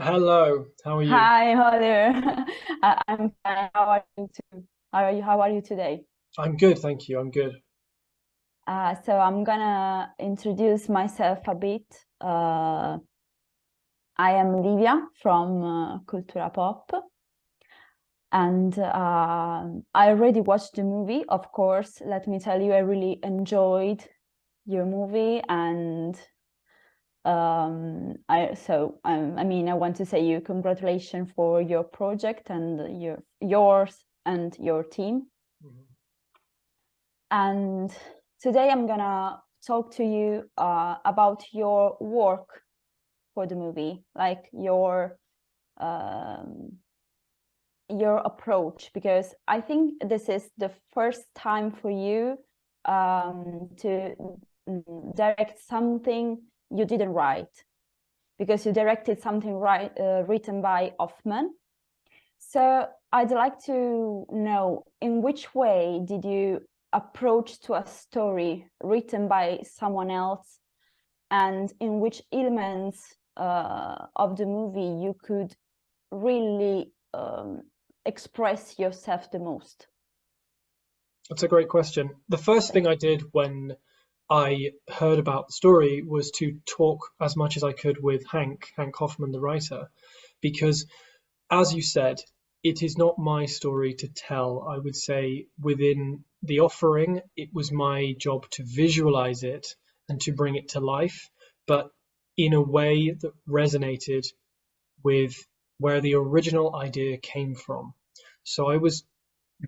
Hello, how are you? Hi, Holly. I'm fine. How are you too? How are you today? I'm good, thank you. I'm good. So I'm gonna introduce myself a bit. I am Livia from Cultura Pop, and I already watched the movie. Of course, let me tell you, I really enjoyed your movie, and I mean, I want to say you congratulations for your project and yours and your team. Mhm. And today I'm gonna talk to you about your work for the movie, like um, your approach, because I think this is the first time for you to direct something you didn't write, because you directed something written by Hoffman. So I'd like to know, in which way did you approach to a story written by someone else, and in which elements of the movie you could really express yourself the most? That's a great question. The first thing Thank I did when I heard about the story was to talk as much as I could with Hank Hoffman, the writer, because as you said, it is not my story to tell. I would say within the offering, it was my job to visualize it and to bring it to life, but in a way that resonated with where the original idea came from. So I was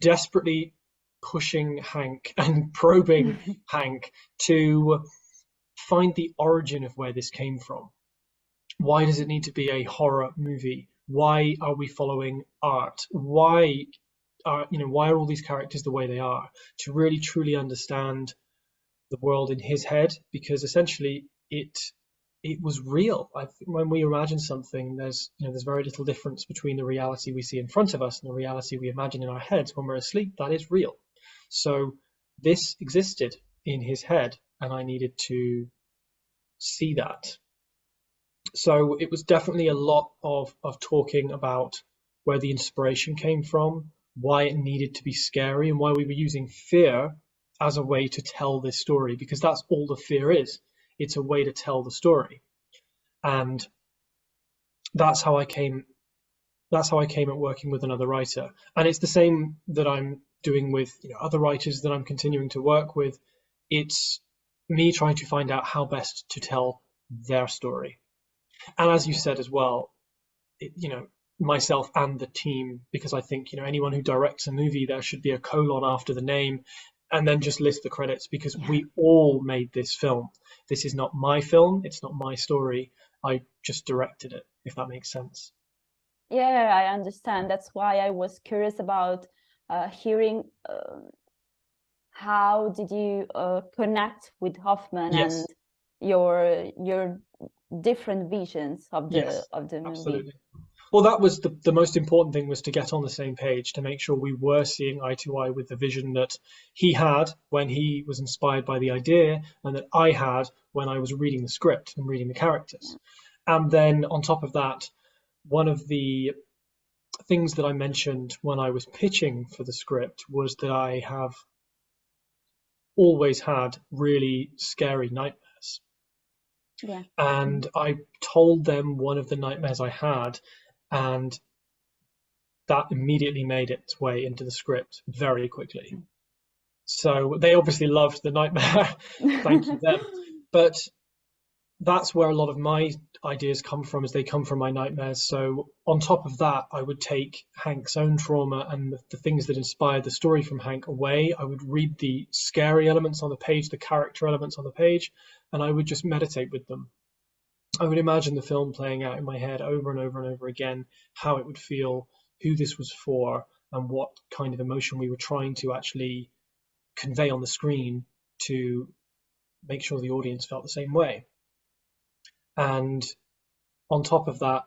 desperately pushing Hank and probing you. Hank to find the origin of where this came from. Why does it need to be a horror movie? Why are we following art? Why are all these characters the way they are? To really truly understand the world in his head, because essentially it was real. I think when we imagine something, there's very little difference between the reality we see in front of us and the reality we imagine in our heads when we're asleep. That is real. So this existed in his head, and I needed to see that. So it was definitely a lot of talking about where the inspiration came from, why it needed to be scary, and why we were using fear as a way to tell this story, because that's all the fear is. It's a way to tell the story. And that's how I came that's how I came at working with another writer. And it's the same that I'm doing with other writers that I'm continuing to work with. It's me trying to find out how best to tell their story. And as you said as well, myself and the team, because I think anyone who directs a movie, there should be a colon after the name and then just list the credits, because Yeah. we all made this film. This is not my film, it's not my story. I just directed it, if that makes sense. Yeah, I understand. That's why I was curious about hearing how did you connect with Hoffman and Yes, your different visions yes, of the movie. absolutely. Well, that was the most important thing, was to get on the same page, to make sure we were seeing eye to eye with the vision that he had when he was inspired by the idea, and that I had when I was reading the script and reading the characters. Yeah. And then on top of that, one of the things that I mentioned when I was pitching for the script was that I have always had really scary nightmares. Yeah. And I told them one of the nightmares I had, and that immediately made its way into the script very quickly. So they obviously loved the nightmare. Thank you them. But that's where a lot of my ideas come from, is they come from my nightmares. So on top of that, I would take Hank's own trauma and the things that inspired the story from Hank away. I would read the scary elements on the page, the character elements on the page, and I would just meditate with them. I would imagine the film playing out in my head over and over and over again, how it would feel, who this was for, and what kind of emotion we were trying to actually convey on the screen to make sure the audience felt the same way. And on top of that,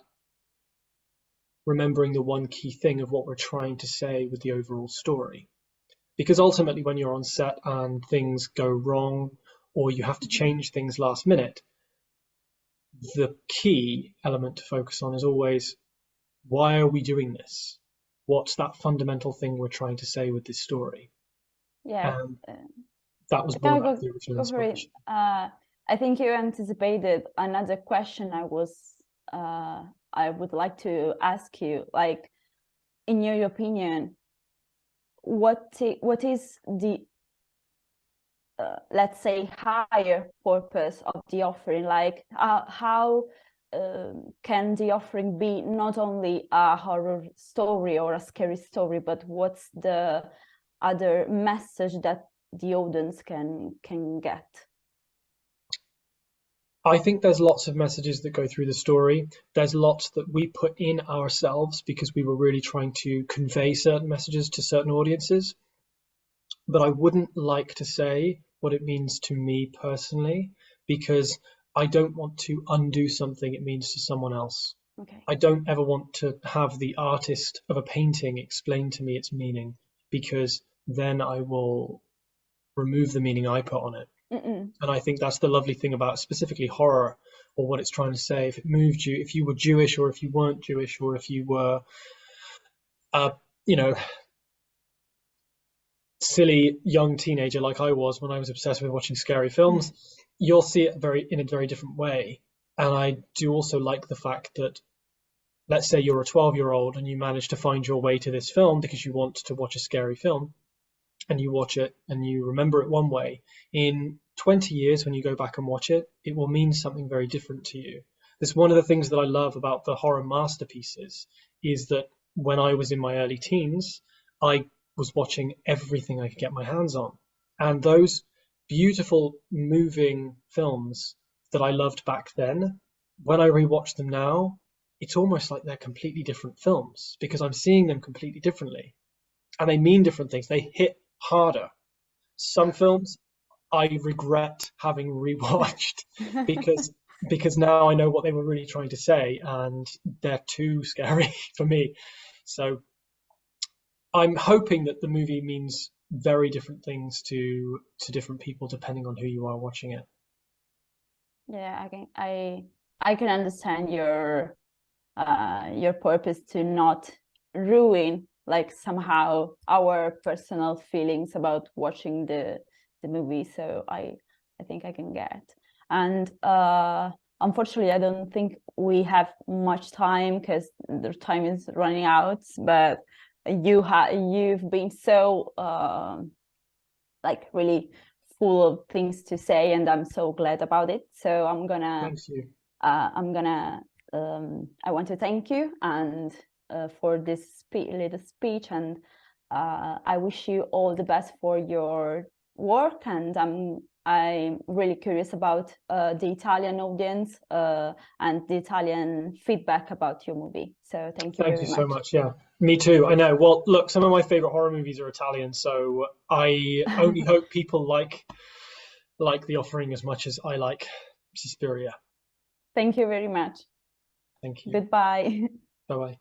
remembering the one key thing of what we're trying to say with the overall story. Because ultimately, when you're on set and things go wrong, or you have to change things last minute, the key element to focus on is always, why are we doing this? What's that fundamental thing we're trying to say with this story? Yeah. And that was Can brought I out of the original go for it? inspiration. I think you anticipated another question I would like to ask you. Like, in your opinion, what is the let's say higher purpose of the offering? Like, how can the offering be not only a horror story or a scary story, but what's the other message that the audience can get? I think there's lots of messages that go through the story. There's lots that we put in ourselves because we were really trying to convey certain messages to certain audiences. But I wouldn't like to say what it means to me personally, because I don't want to undo something it means to someone else. Okay. I don't ever want to have the artist of a painting explain to me its meaning, because then I will remove the meaning I put on it. And I think that's the lovely thing about specifically horror, or what it's trying to say. If it moved you, if you were Jewish, or if you weren't Jewish, or if you were, silly young teenager like I was when I was obsessed with watching scary films, you'll see it in a very different way. And I do also like the fact that, let's say you're a 12-year-old and you manage to find your way to this film because you want to watch a scary film, and you watch it and you remember it one way. In 20 years, when you go back and watch it, it will mean something very different to you. That's one of the things that I love about the horror masterpieces, is that when I was in my early teens, I was watching everything I could get my hands on. And those beautiful, moving films that I loved back then, when I rewatch them now, it's almost like they're completely different films, because I'm seeing them completely differently. And they mean different things. They hit harder. Some films I regret having rewatched because now I know what they were really trying to say, and they're too scary for me. So I'm hoping that the movie means very different things to different people depending on who you are watching it. Yeah, I can understand your purpose to not ruin, like, somehow our personal feelings about watching the movie. So I think I can get. And unfortunately, I don't think we have much time because the time is running out. But you've been so like really full of things to say, and I'm so glad about it. So I'm gonna Thank you. I want to thank you and for this little speech, and I wish you all the best for your work. And I'm really curious about the Italian audience and the Italian feedback about your movie. So thank you very much. Thank you so much. Yeah, me too. I know. Well, look, some of my favorite horror movies are Italian, so I only hope people like The Offering as much as I like Suspiria. Thank you very much. Thank you. Goodbye. Bye-bye.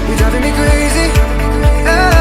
You're driving me crazy.